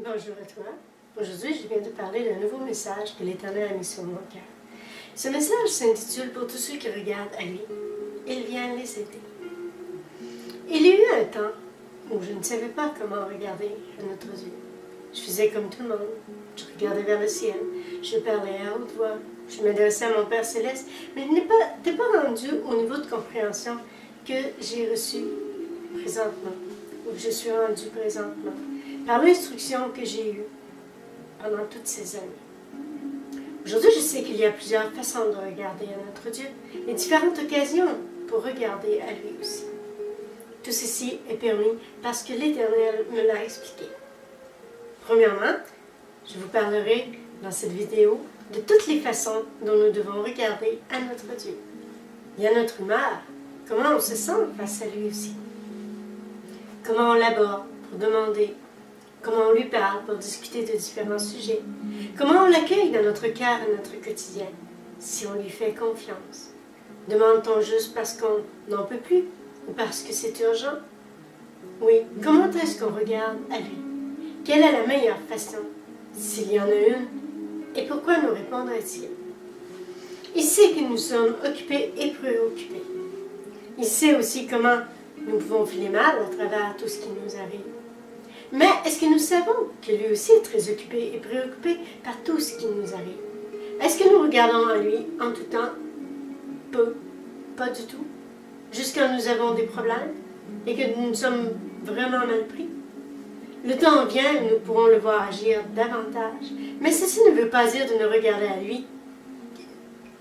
Bonjour à toi. Aujourd'hui, je viens de parler d'un nouveau message que l'Éternel a mis sur mon cœur. Ce message s'intitule « Pour tous ceux qui regardent à lui, il vient les aider ». Il y a eu un temps où je ne savais pas comment regarder à notre Dieu. Je faisais comme tout le monde. Je regardais vers le ciel, je parlais à haute voix, je m'adressais à mon Père Céleste, mais je n'étais pas rendu au niveau de compréhension que j'ai reçu présentement, ou que je suis rendu présentement, par l'instruction que j'ai eue pendant toutes ces années. Aujourd'hui, je sais qu'il y a plusieurs façons de regarder à notre Dieu et différentes occasions pour regarder à lui aussi. Tout ceci est permis parce que l'Éternel me l'a expliqué. Premièrement, je vous parlerai dans cette vidéo de toutes les façons dont nous devons regarder à notre Dieu. Il y a notre humeur, comment on se sent face à lui aussi. Comment on l'aborde pour demander, comment on lui parle pour discuter de différents sujets, comment on l'accueille dans notre cœur et notre quotidien, si on lui fait confiance. Demande-t-on juste parce qu'on n'en peut plus ou parce que c'est urgent? Oui, comment est-ce qu'on regarde à lui? Quelle est la meilleure façon, s'il y en a une, et pourquoi nous répondrait-il? Il sait que nous sommes occupés et préoccupés. Il sait aussi comment nous pouvons filer mal à travers tout ce qui nous arrive. Mais est-ce que nous savons que lui aussi est très occupé et préoccupé par tout ce qui nous arrive? Est-ce que nous regardons à lui en tout temps? Peu, pas du tout. Juste quand nous avons des problèmes et que nous sommes vraiment mal pris. Le temps vient où nous pourrons le voir agir davantage. Mais ceci ne veut pas dire de ne regarder à lui.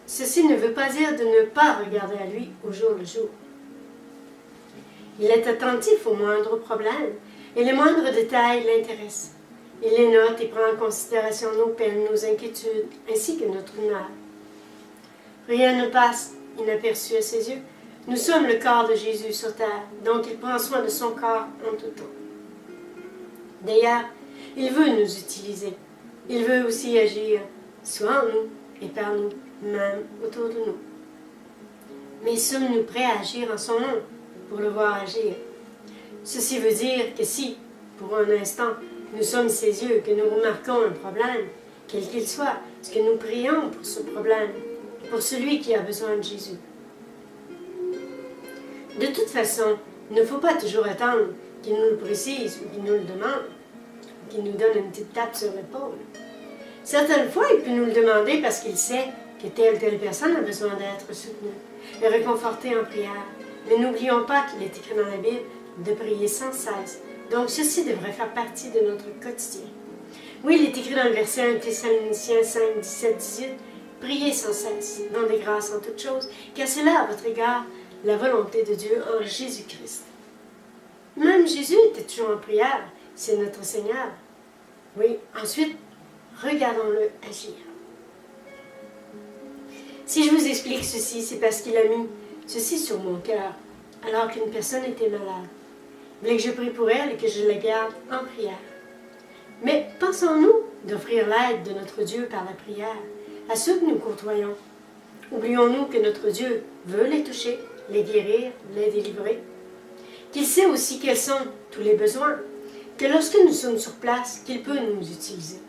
Ceci ne veut pas dire de ne pas regarder à lui au jour le jour. Il est attentif aux moindres problèmes et les moindres détails l'intéressent. Il les note et prend en considération nos peines, nos inquiétudes, ainsi que notre humeur. Rien ne passe inaperçu à ses yeux. Nous sommes le corps de Jésus sur terre, donc il prend soin de son corps en tout temps. D'ailleurs, il veut nous utiliser. Il veut aussi agir, soit en nous et par nous, même autour de nous. Mais sommes-nous prêts à agir en son nom pour le voir agir? Ceci veut dire que si, pour un instant, nous sommes ses yeux, que nous remarquons un problème, quel qu'il soit, est-ce que nous prions pour ce problème, pour celui qui a besoin de Jésus? De toute façon, il ne faut pas toujours attendre qu'il nous le précise ou qu'il nous le demande, qu'il nous donne une petite tape sur l'épaule. Certaines fois, il peut nous le demander parce qu'il sait que telle personne a besoin d'être soutenue et réconfortée en prière. Mais n'oublions pas qu'il est écrit dans la Bible de prier sans cesse. Donc ceci devrait faire partie de notre quotidien. Oui, il est écrit dans le verset 1 Thessaloniciens 5, 17, 18, « Priez sans cesse, rendez grâce en toutes choses, car c'est là à votre égard la volonté de Dieu en Jésus-Christ. » Même Jésus était toujours en prière, c'est notre Seigneur. Oui, ensuite, regardons-le agir. Si je vous explique ceci, c'est parce qu'il a mis ceci sur mon cœur, alors qu'une personne était malade. Il voulait que je prie pour elle et que je la garde en prière. Mais pensons-nous d'offrir l'aide de notre Dieu par la prière à ceux que nous côtoyons? Oublions-nous que notre Dieu veut les toucher, les guérir, les délivrer? Qu'il sait aussi quels sont tous les besoins, que lorsque nous sommes sur place, qu'il peut nous utiliser.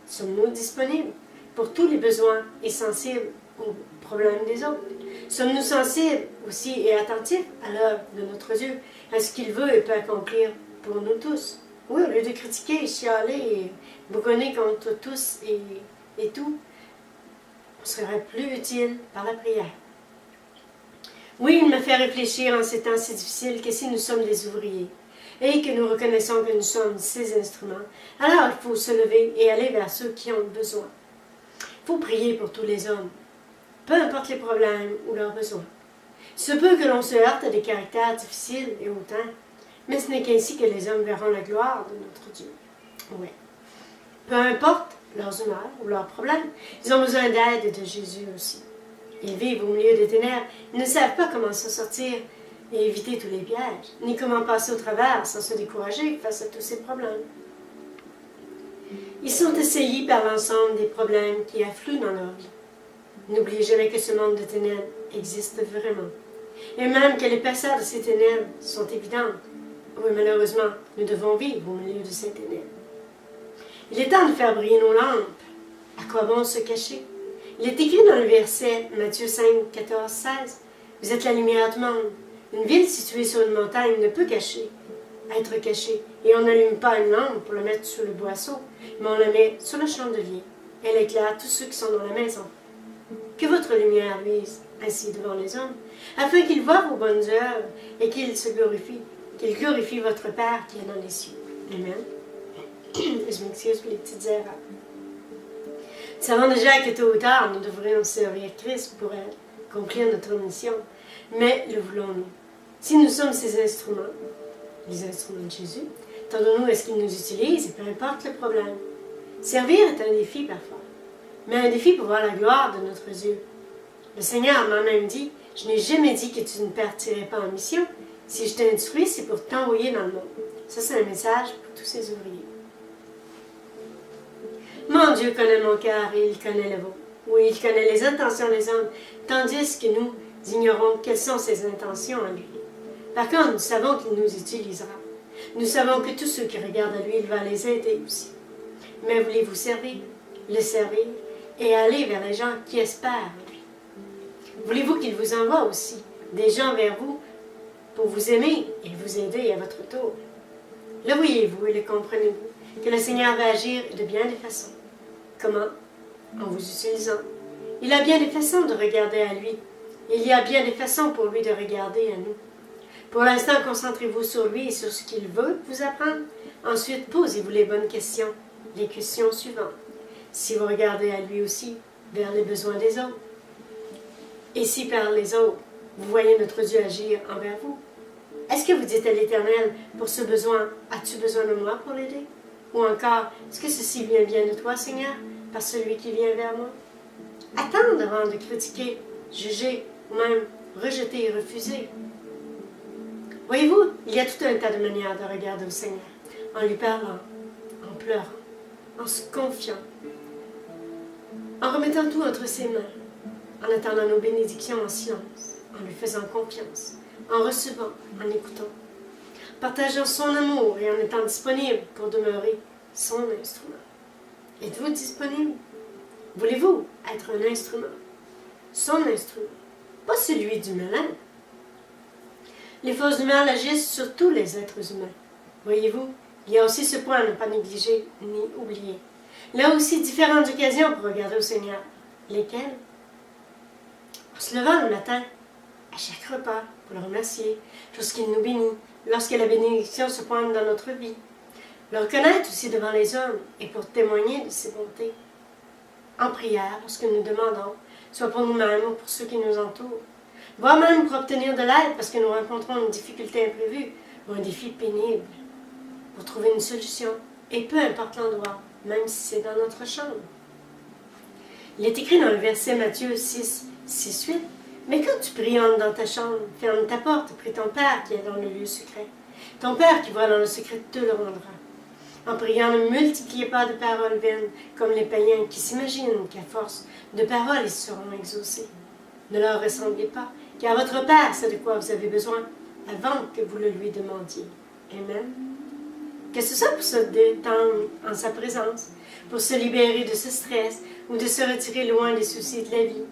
Sommes-nous disponibles pour tous les besoins et sensibles aux problèmes des autres? Sommes-nous sensibles aussi et attentifs à l'œuvre de notre Dieu, à ce qu'il veut et peut accomplir pour nous tous? Oui, au lieu de critiquer, chialer et bougonner contre tous et tout, on serait plus utile par la prière. Oui, il me fait réfléchir en ces temps si difficiles que si nous sommes des ouvriers et que nous reconnaissons que nous sommes ses instruments, alors il faut se lever et aller vers ceux qui ont besoin. Il faut prier pour tous les hommes, peu importe les problèmes ou leurs besoins. Il se peut que l'on se heurte à des caractères difficiles et hautains, mais ce n'est qu'ainsi que les hommes verront la gloire de notre Dieu. Oui. Peu importe leurs humeurs ou leurs problèmes, ils ont besoin d'aide de Jésus aussi. Ils vivent au milieu des ténèbres, ils ne savent pas comment s'en sortir et éviter tous les pièges, ni comment passer au travers sans se décourager face à tous ces problèmes. Ils sont assaillis par l'ensemble des problèmes qui affluent dans leur vie. N'oubliez jamais que ce monde de ténèbres existe vraiment. Et même que les passeurs de ces ténèbres sont évidentes. Oui, malheureusement, nous devons vivre au milieu de ces ténèbres. Il est temps de faire briller nos lampes. À quoi bon se cacher? Il est écrit dans le verset Matthieu 5, 14, 16. Vous êtes la lumière du monde. Une ville située sur une montagne ne peut être cachée. Et on n'allume pas une lampe pour la mettre sur le boisseau, mais on la met sur le chandelier. Elle éclaire tous ceux qui sont dans la maison. Que votre lumière luise ainsi devant les hommes, afin qu'ils voient vos bonnes œuvres et qu'ils glorifient votre Père qui est dans les cieux. Amen. Je m'excuse pour les petites erreurs. Nous savons déjà que tôt ou tard, nous devrions servir Christ pour accomplir notre mission. Mais le voulons-nous? Si nous sommes ses instruments, les instruments de Jésus, tendons-nous à ce qu'il nous utilise et peu importe le problème. Servir est un défi parfois, mais un défi pour voir la gloire de notre Dieu. Le Seigneur m'a même dit, « Je n'ai jamais dit que tu ne partirais pas en mission. Si je t'ai instruit, c'est pour t'envoyer dans le monde. » Ça, c'est un message pour tous ces ouvriers. Mon Dieu connaît mon cœur et il connaît le vôtre. Oui, il connaît les intentions des hommes, tandis que nous ignorons quelles sont ses intentions à lui. Par contre, nous savons qu'il nous utilisera. Nous savons que tous ceux qui regardent à lui, il va les aider aussi. Mais voulez-vous le servir et aller vers les gens qui espèrent en lui? Voulez-vous qu'il vous envoie aussi des gens vers vous pour vous aimer et vous aider à votre tour? Le voyez-vous et le comprenez-vous que le Seigneur va agir de bien des façons. Comment? En vous utilisant. Il a bien des façons de regarder à lui. Il y a bien des façons pour lui de regarder à nous. Pour l'instant, concentrez-vous sur lui et sur ce qu'il veut vous apprendre. Ensuite, posez-vous les bonnes questions. Les questions suivantes. Si vous regardez à lui aussi, vers les besoins des autres. Et si par les autres, vous voyez notre Dieu agir envers vous. Est-ce que vous dites à l'Éternel, pour ce besoin, as-tu besoin de moi pour l'aider? Ou encore, est-ce que ceci vient bien de toi, Seigneur, par celui qui vient vers moi? Attendre avant de critiquer, juger, ou même rejeter et refuser. Voyez-vous, il y a tout un tas de manières de regarder au Seigneur, en lui parlant, en pleurant, en se confiant, en remettant tout entre ses mains, en attendant nos bénédictions en silence, en lui faisant confiance, en recevant, en écoutant, partageant son amour et en étant disponible pour demeurer son instrument. Êtes-vous disponible? Voulez-vous être un instrument? Son instrument, pas celui du malin. Les forces du mal agissent sur tous les êtres humains. Voyez-vous, il y a aussi ce point à ne pas négliger ni oublier. Là aussi, différentes occasions pour regarder au Seigneur. Lesquelles? En se levant le matin, à chaque repas, pour le remercier, lorsqu'il nous bénit, lorsque la bénédiction se pointe dans notre vie. Le reconnaître aussi devant les hommes et pour témoigner de ses bontés. En prière, lorsque nous demandons, soit pour nous-mêmes ou pour ceux qui nous entourent. Voire même pour obtenir de l'aide parce que nous rencontrons une difficulté imprévue ou un défi pénible. Pour trouver une solution, et peu importe l'endroit, même si c'est dans notre chambre. Il est écrit dans le verset Matthieu 6, 6-8, « Mais quand tu pries, entre dans ta chambre, ferme ta porte et prie ton Père qui est dans le lieu secret. Ton Père qui voit dans le secret te le rendra. En priant, ne multipliez pas de paroles vaines comme les païens qui s'imaginent qu'à force de paroles ils seront exaucés. Ne leur ressemblez pas, car votre Père sait de quoi vous avez besoin avant que vous le lui demandiez. » Amen. Que ce soit pour se détendre en sa présence, pour se libérer de ce stress ou de se retirer loin des soucis de la vie.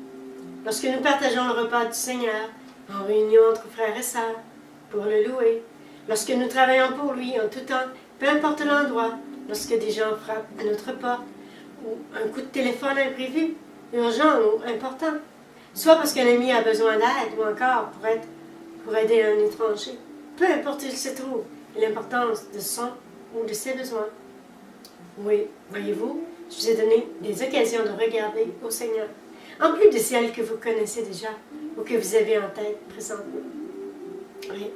Lorsque nous partageons le repas du Seigneur, en réunion entre frères et sœurs, pour le louer. Lorsque nous travaillons pour lui en tout temps, peu importe l'endroit, lorsque des gens frappent à notre porte, ou un coup de téléphone imprévu, urgent ou important, soit parce qu'un ami a besoin d'aide, ou encore pour aider un étranger. Peu importe où il se trouve, et l'importance de son ou de ses besoins. Oui, voyez-vous, je vous ai donné des occasions de regarder au Seigneur, en plus de celles que vous connaissez déjà, ou que vous avez en tête présentement. Oui,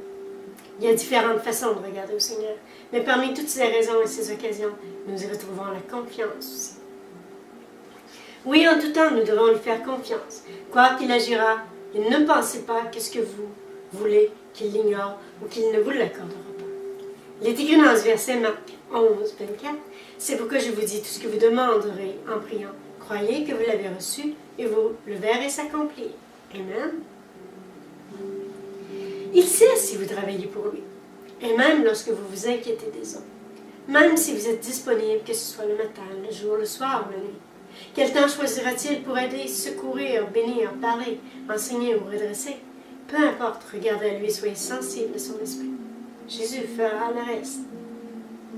il y a différentes façons de regarder au Seigneur, mais parmi toutes ces raisons et ces occasions, nous y retrouvons la confiance aussi. Oui, en tout temps, nous devons lui faire confiance. Quoi qu'il agira, et ne pensez pas que ce que vous voulez qu'il l'ignore ou qu'il ne vous l'accordera pas. Il est écrit dans ce verset Marc 11, 24, « C'est pourquoi je vous dis tout ce que vous demanderez en priant. Croyez que vous l'avez reçu et vous le verrez s'accomplir. » Amen. Il sait si vous travaillez pour lui, et même lorsque vous vous inquiétez des autres. même si vous êtes disponible, que ce soit le matin, le jour, le soir ou la nuit? Quel temps choisira-t-il pour aider, secourir, bénir, parler, enseigner ou redresser? Peu importe, regardez à lui et soyez sensible de son esprit. Jésus fera le reste.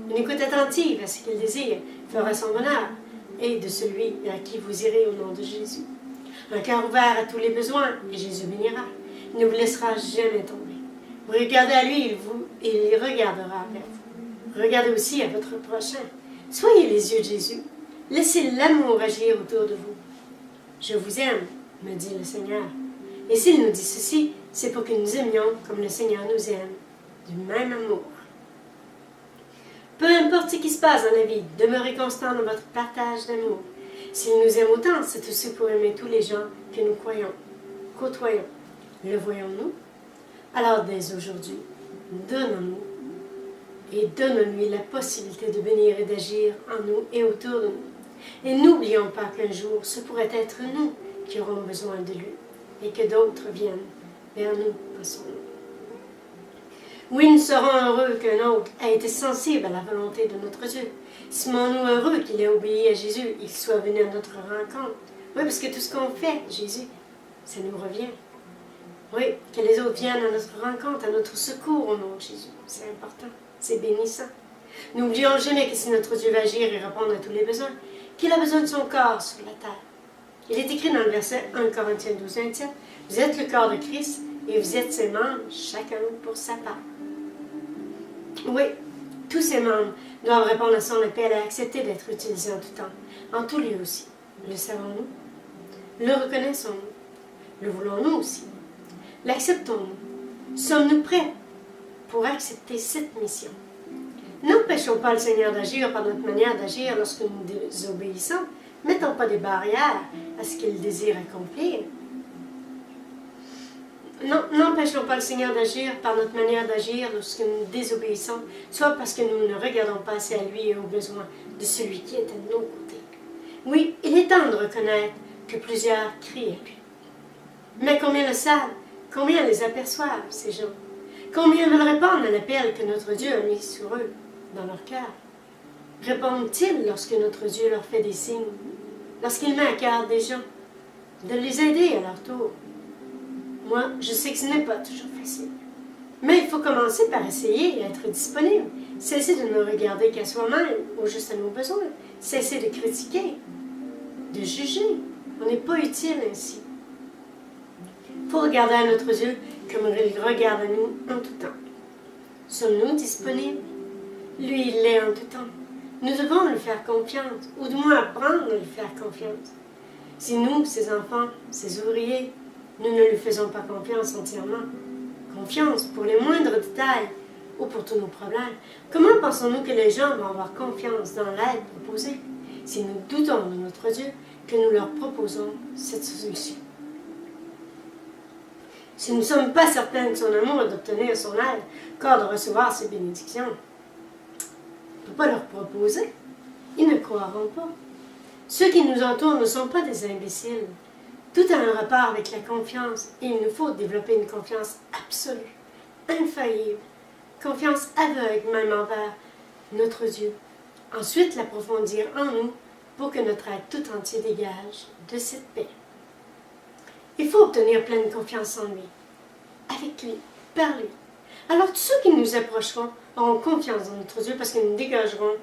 Une écoute attentive à ce qu'il désire fera son bonheur et de celui à qui vous irez au nom de Jésus. Un cœur ouvert à tous les besoins et Jésus bénira. Il ne vous laissera jamais tomber. Vous regardez à lui, il regardera vers vous. Regardez aussi à votre prochain. Soyez les yeux de Jésus. Laissez l'amour agir autour de vous. Je vous aime, me dit le Seigneur. Et s'il nous dit ceci, c'est pour que nous aimions comme le Seigneur nous aime, du même amour. Peu importe ce qui se passe dans la vie, demeurez constant dans votre partage d'amour. S'il nous aime autant, c'est aussi pour aimer tous les gens que nous côtoyons. Le voyons-nous? Alors dès aujourd'hui, donnons-nous et donnons-lui la possibilité de bénir et d'agir en nous et autour de nous. Et n'oublions pas qu'un jour, ce pourrait être nous qui aurons besoin de lui et que d'autres viennent vers nous par son nom. Oui, nous serons heureux qu'un autre ait été sensible à la volonté de notre Dieu. Serons-nous heureux qu'il ait obéi à Jésus et qu'il soit venu à notre rencontre? Oui, parce que tout ce qu'on fait, Jésus, ça nous revient. Oui, que les autres viennent à notre rencontre, à notre secours au nom de Jésus. C'est important, c'est bénissant. N'oublions jamais que si notre Dieu va agir et répondre à tous les besoins, qu'il a besoin de son corps sur la terre. Il est écrit dans le verset 1 Corinthiens 12, 27, « Vous êtes le corps de Christ et vous êtes ses membres, chacun pour sa part. » Oui, tous ses membres doivent répondre à son appel et accepter d'être utilisés en tout temps, en tout lieu aussi. Le savons-nous? Le reconnaissons-nous? Le voulons-nous aussi? L'acceptons-nous? Sommes-nous prêts pour accepter cette mission? N'empêchons pas le Seigneur d'agir par notre manière d'agir lorsque nous désobéissons. Mettons pas des barrières à ce qu'il désire accomplir. N'empêchons pas le Seigneur d'agir par notre manière d'agir lorsque nous désobéissons, soit parce que nous ne regardons pas assez à lui et aux besoins de celui qui est à nos côtés. Oui, il est temps de reconnaître que plusieurs crient à lui. Mais combien le savent? Combien les aperçoivent, ces gens? Combien veulent répondre à l'appel que notre Dieu a mis sur eux, dans leur cœur? Répondent-ils lorsque notre Dieu leur fait des signes, lorsqu'il met à cœur des gens, de les aider à leur tour? Moi, je sais que ce n'est pas toujours facile. Mais il faut commencer par essayer et être disponible. Cesser de ne regarder qu'à soi-même ou juste à nos besoins. Cesser de critiquer, de juger. On n'est pas utile ainsi. Il faut regarder à notre Dieu comme il regarde à nous en tout temps. Sommes-nous disponibles? Lui, il l'est en tout temps. Nous devons lui faire confiance, ou du moins apprendre à lui faire confiance. Si nous, ses enfants, ses ouvriers, nous ne lui faisons pas confiance entièrement, confiance pour les moindres détails ou pour tous nos problèmes, comment pensons-nous que les gens vont avoir confiance dans l'aide proposée si nous doutons de notre Dieu que nous leur proposons cette solution? Si nous ne sommes pas certains de son amour et d'obtenir son aide, qu'à de recevoir ses bénédictions, on ne peut pas leur proposer. Ils ne croiront pas. Ceux qui nous entourent ne sont pas des imbéciles. Tout a un rapport avec la confiance et il nous faut développer une confiance absolue, infaillible, confiance aveugle même envers notre Dieu. Ensuite, l'approfondir en nous pour que notre être tout entier dégage de cette paix. Il faut obtenir pleine confiance en lui, avec lui, par lui. Alors tous ceux qui nous approcheront auront confiance dans notre Dieu parce qu'ils nous dégageront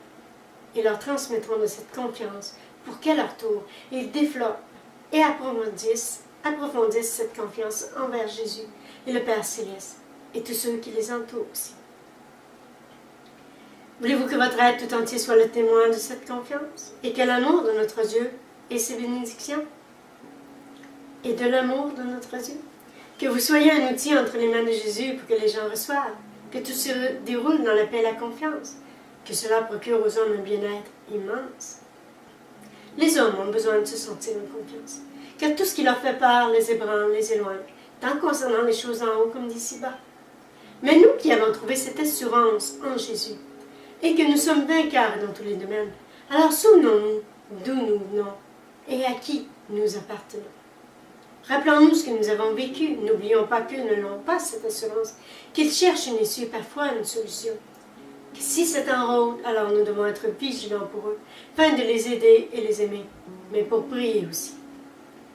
et leur transmettront de cette confiance pour qu'à leur tour, ils développent et approfondissent cette confiance envers Jésus et le Père Céleste et tous ceux qui les entourent aussi. Voulez-vous que votre être tout entier soit le témoin de cette confiance et que l'amour de notre Dieu et ses bénédictions et de l'amour de notre Dieu, que vous soyez un outil entre les mains de Jésus pour que les gens reçoivent, que tout se déroule dans la paix et la confiance, que cela procure aux hommes un bien-être immense. Les hommes ont besoin de se sentir en confiance, car tout ce qui leur fait peur les ébranle, les éloigne, tant concernant les choses en haut comme d'ici-bas. Mais nous qui avons trouvé cette assurance en Jésus, et que nous sommes vainqueurs dans tous les domaines, alors souvenons-nous d'où nous venons et à qui nous appartenons. Rappelons-nous ce que nous avons vécu, n'oublions pas qu'eux ne l'ont pas cette assurance, qu'ils cherchent une issue, parfois une solution, que si c'est un rôle, alors nous devons être vigilants pour eux, afin de les aider et les aimer, mais pour prier aussi.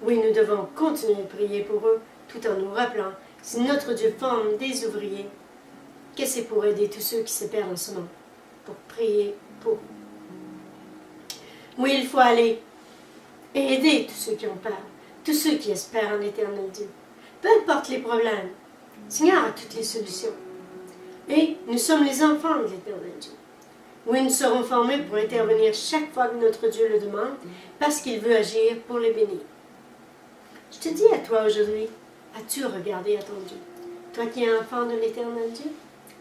Oui, nous devons continuer de prier pour eux, tout en nous rappelant, si notre Dieu forme des ouvriers, que c'est pour aider tous ceux qui se perdent en ce monde, pour prier pour eux. Oui, il faut aller et aider tous ceux qui ont peur, tous ceux qui espèrent en l'éternel Dieu. Peu importe les problèmes, le Seigneur a toutes les solutions. Et nous sommes les enfants de l'éternel Dieu. Oui, nous serons formés pour intervenir chaque fois que notre Dieu le demande, parce qu'il veut agir pour les bénir. Je te dis à toi aujourd'hui, as-tu regardé à ton Dieu? Toi qui es enfant de l'éternel Dieu,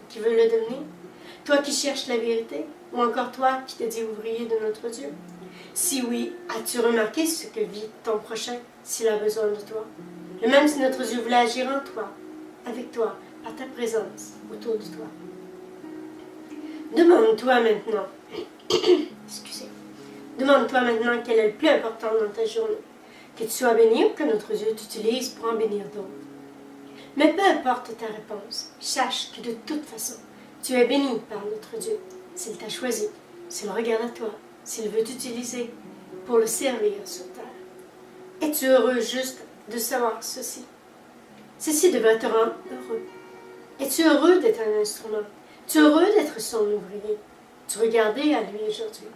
qui veux le devenir? Toi qui cherches la vérité? Ou encore toi qui te dis ouvrier de notre Dieu? Si oui, as-tu remarqué ce que vit ton prochain s'il a besoin de toi? Et même si notre Dieu voulait agir en toi, avec toi, par ta présence autour de toi. Demande-toi maintenant, excusez, demande-toi maintenant quel est le plus important dans ta journée. Que tu sois béni ou que notre Dieu t'utilise pour en bénir d'autres. Mais peu importe ta réponse, sache que de toute façon, tu es béni par notre Dieu. S'il t'a choisi, s'il regarde à toi, s'il veut t'utiliser pour le servir sur terre. Es-tu heureux juste de savoir ceci? Ceci devrait te rendre heureux. Es-tu heureux d'être un instrument? Es-tu heureux d'être son ouvrier? Tu regardais à lui aujourd'hui.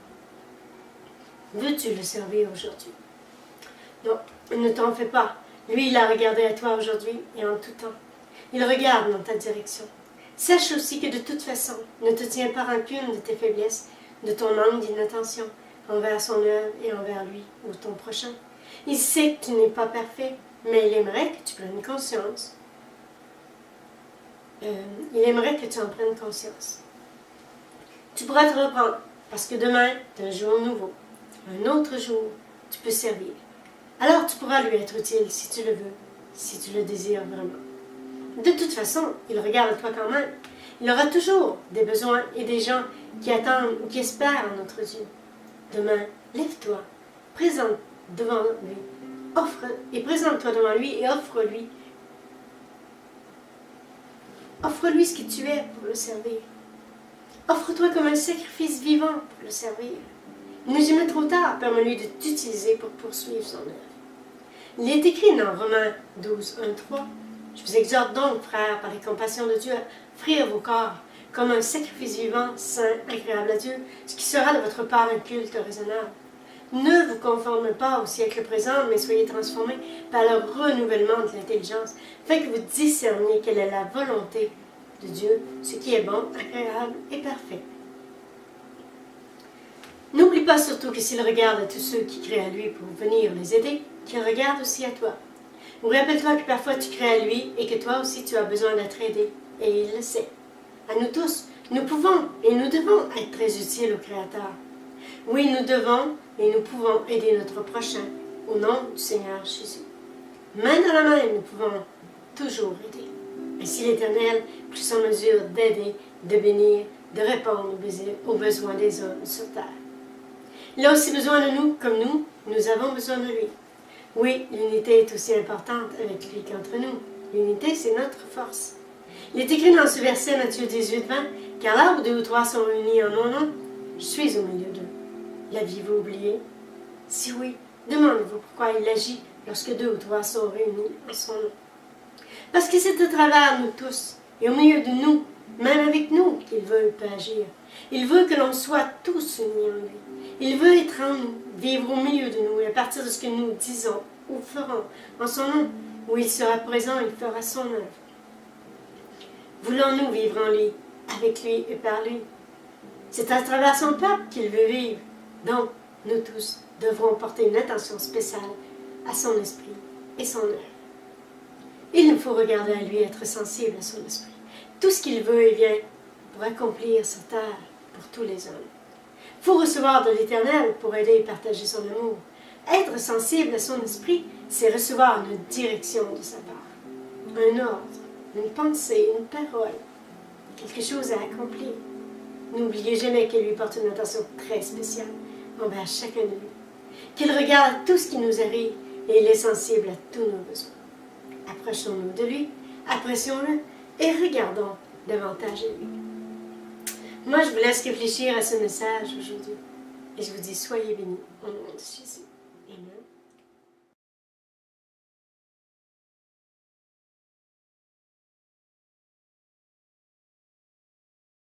Veux-tu le servir aujourd'hui? Non, ne t'en fais pas. Lui, il a regardé à toi aujourd'hui et en tout temps. Il regarde dans ta direction. Sache aussi que de toute façon, ne te tiens pas rancune de tes faiblesses, de ton manque d'inattention envers son œuvre et envers lui ou ton prochain. Il sait que tu n'es pas parfait, mais il aimerait que tu prennes conscience. Il aimerait que tu en prennes conscience. Tu pourras te reprendre, parce que demain, c'est un jour nouveau. Un autre jour, tu peux servir. Alors tu pourras lui être utile si tu le veux, si tu le désires vraiment. De toute façon, il regarde à toi quand même. Il aura toujours des besoins et des gens qui attendent ou qui espèrent en notre Dieu. Demain, lève-toi, présente devant lui, présente-toi devant lui et offre-lui ce que tu es pour le servir. Offre-toi comme un sacrifice vivant pour le servir. Il n'est jamais trop tard, permets-lui de t'utiliser pour poursuivre son œuvre. Il est écrit dans Romains 12, 1, 3. Je vous exhorte donc, frères, par les compassions de Dieu, à offrir vos corps comme un sacrifice vivant, saint, agréable à Dieu, ce qui sera de votre part un culte raisonnable. Ne vous conformez pas au siècle présent, mais soyez transformés par le renouvellement de l'intelligence, afin que vous discerniez quelle est la volonté de Dieu, ce qui est bon, agréable et parfait. N'oublie pas surtout que s'il regarde à tous ceux qui crient à lui pour venir les aider, qu'il regarde aussi à toi. Ou rappelle-toi que parfois tu cries à lui et que toi aussi tu as besoin d'être aidé, et il le sait. À nous tous, nous pouvons et nous devons être très utiles au Créateur. Oui, nous devons et nous pouvons aider notre prochain au nom du Seigneur Jésus. Main dans la main, nous pouvons toujours aider. Ainsi l'Éternel est plus en mesure d'aider, de bénir, de répondre aux besoins des hommes sur terre. Il a aussi besoin de nous, comme nous avons besoin de lui. Oui, l'unité est aussi importante avec lui qu'entre nous. L'unité, c'est notre force. Il est écrit dans ce verset, Matthieu 18, 20, « Car là où 2 ou 3 sont réunis en mon nom, je suis au milieu d'eux. » L'aviez-vous oublié? Si oui, demandez-vous pourquoi il agit lorsque 2 ou 3 sont réunis en son nom. Parce que c'est à travers nous tous, et au milieu de nous, même avec nous, qu'il veut agir. Il veut que l'on soit tous unis en lui. Il veut être en nous, vivre au milieu de nous, et à partir de ce que nous disons ou ferons en son nom, où il sera présent, il fera son œuvre. Voulons-nous vivre en lui, avec lui et par lui? C'est à travers son peuple qu'il veut vivre. Donc, nous tous devrons porter une attention spéciale à son esprit et son œuvre. Il nous faut regarder à lui, être sensible à son esprit. Tout ce qu'il veut et vient pour accomplir sur terre pour tous les hommes. Il faut recevoir de l'Éternel pour aider et partager son amour. Être sensible à son esprit, c'est recevoir une direction de sa part. Un ordre, une pensée, une parole, quelque chose à accomplir. N'oubliez jamais qu'il lui porte une attention très spéciale envers chacun de nous. Qu'il regarde tout ce qui nous arrive et il est sensible à tous nos besoins. Approchons-nous de lui, apprécions-le et regardons davantage à lui. Moi, je vous laisse réfléchir à ce message aujourd'hui. Et je vous dis, soyez bénis au nom de Jésus.